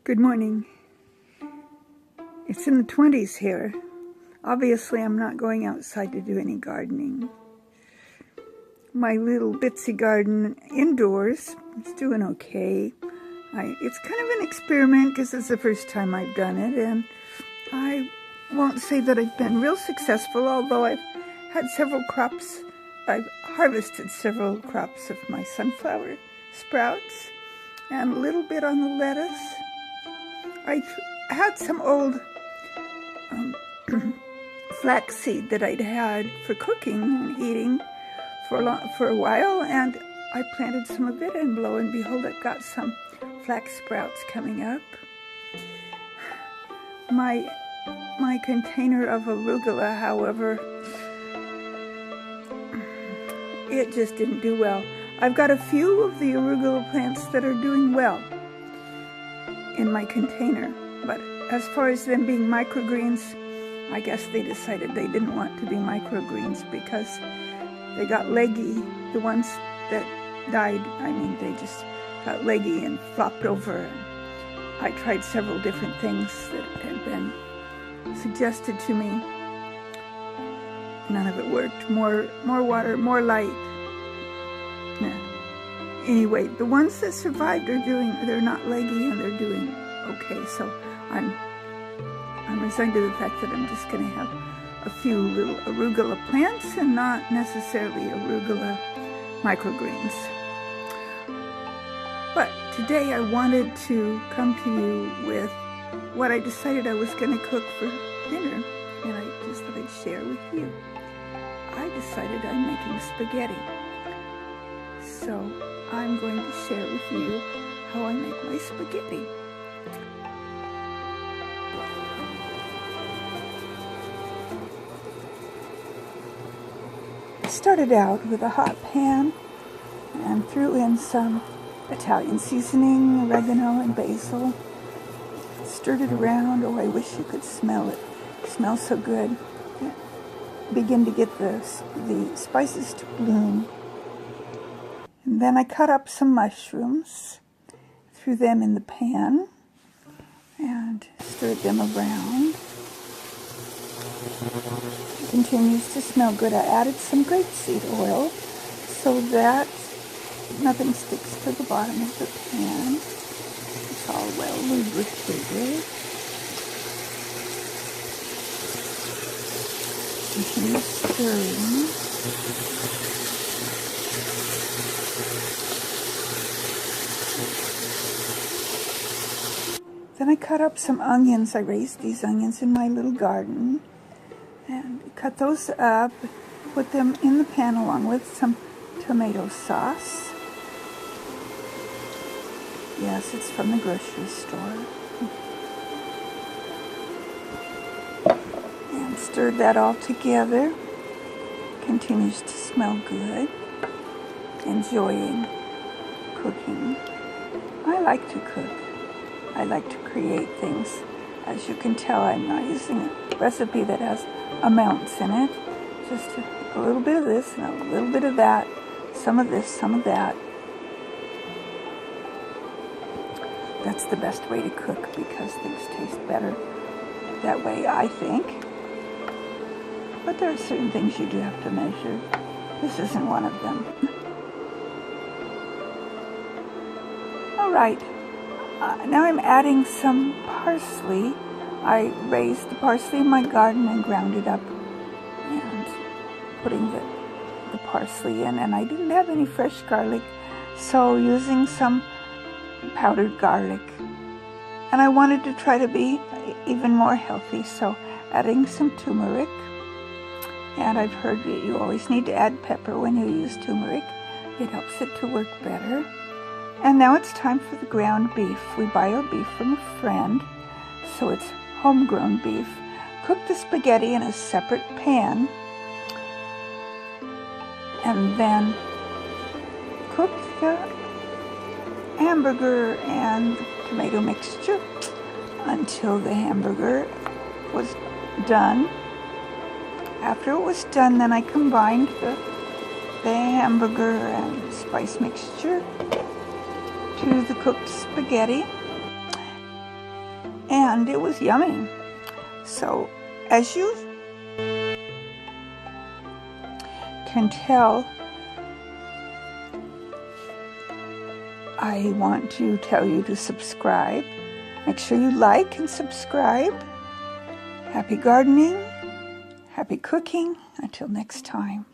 Good morning. It's in the 20s here. Obviously, I'm not going outside to do any gardening. My little bitsy garden indoors is doing okay. It's kind of an experiment because it's the first time I've done it, and I won't say that I've been real successful, although I've had several crops. I've harvested several crops of my sunflower sprouts and a little bit on the lettuce. I had some old flaxseed that I'd had for cooking and eating for a while, and I planted some of it, and lo and behold, I've got some flax sprouts coming up. My container of arugula, however, it just didn't do well. I've got a few of the arugula plants that are doing well in my container, but as far as them being microgreens, I guess they decided they didn't want to be microgreens because they got leggy. The ones that died, they just got leggy and flopped over. And I tried several different things that had been suggested to me. None of it worked. More water, more light. Yeah. Anyway, the ones that survived they're not leggy and they're doing okay. So I'm resigned to the fact that I'm just going to have a few little arugula plants and not necessarily arugula microgreens. But today I wanted to come to you with what I decided I was going to cook for dinner, and I just thought I'd share with you. I decided I'm making spaghetti. So I'm going to share with you how I make my spaghetti. I started out with a hot pan and threw in some Italian seasoning, oregano, and basil. Stirred it around. Oh, I wish you could smell it. It smells so good. Begin to get the spices to bloom. And then I cut up some mushrooms, threw them in the pan, and stirred them around. It continues to smell good. I added some grapeseed oil so that nothing sticks to the bottom of the pan. It's all well lubricated. Continue stirring. Then I cut up some onions. I raised these onions in my little garden and cut those up, put them in the pan along with some tomato sauce. Yes, it's from the grocery store. And stirred that all together. Continues to smell good. Enjoying cooking. I like to cook. I like to create things. As you can tell, I'm not using a recipe that has amounts in it. Just a little bit of this and a little bit of that. Some of this, some of that. That's the best way to cook because things taste better that way, I think. But there are certain things you do have to measure. This isn't one of them. All right. Now I'm adding some parsley. I raised the parsley in my garden and ground it up and putting the parsley in. And I didn't have any fresh garlic, so using some powdered garlic. And I wanted to try to be even more healthy, so adding some turmeric. And I've heard that you always need to add pepper when you use turmeric. It helps it to work better. And now it's time for the ground beef. We buy our beef from a friend, so it's homegrown beef. Cook the spaghetti in a separate pan, and then cook the hamburger and the tomato mixture until the hamburger was done. After it was done, then I combined the hamburger and spice mixture to the cooked spaghetti. and it was yummy. So, as you can tell, I want to tell you to subscribe. Make sure you like and subscribe. Happy gardening, happy cooking. Until next time.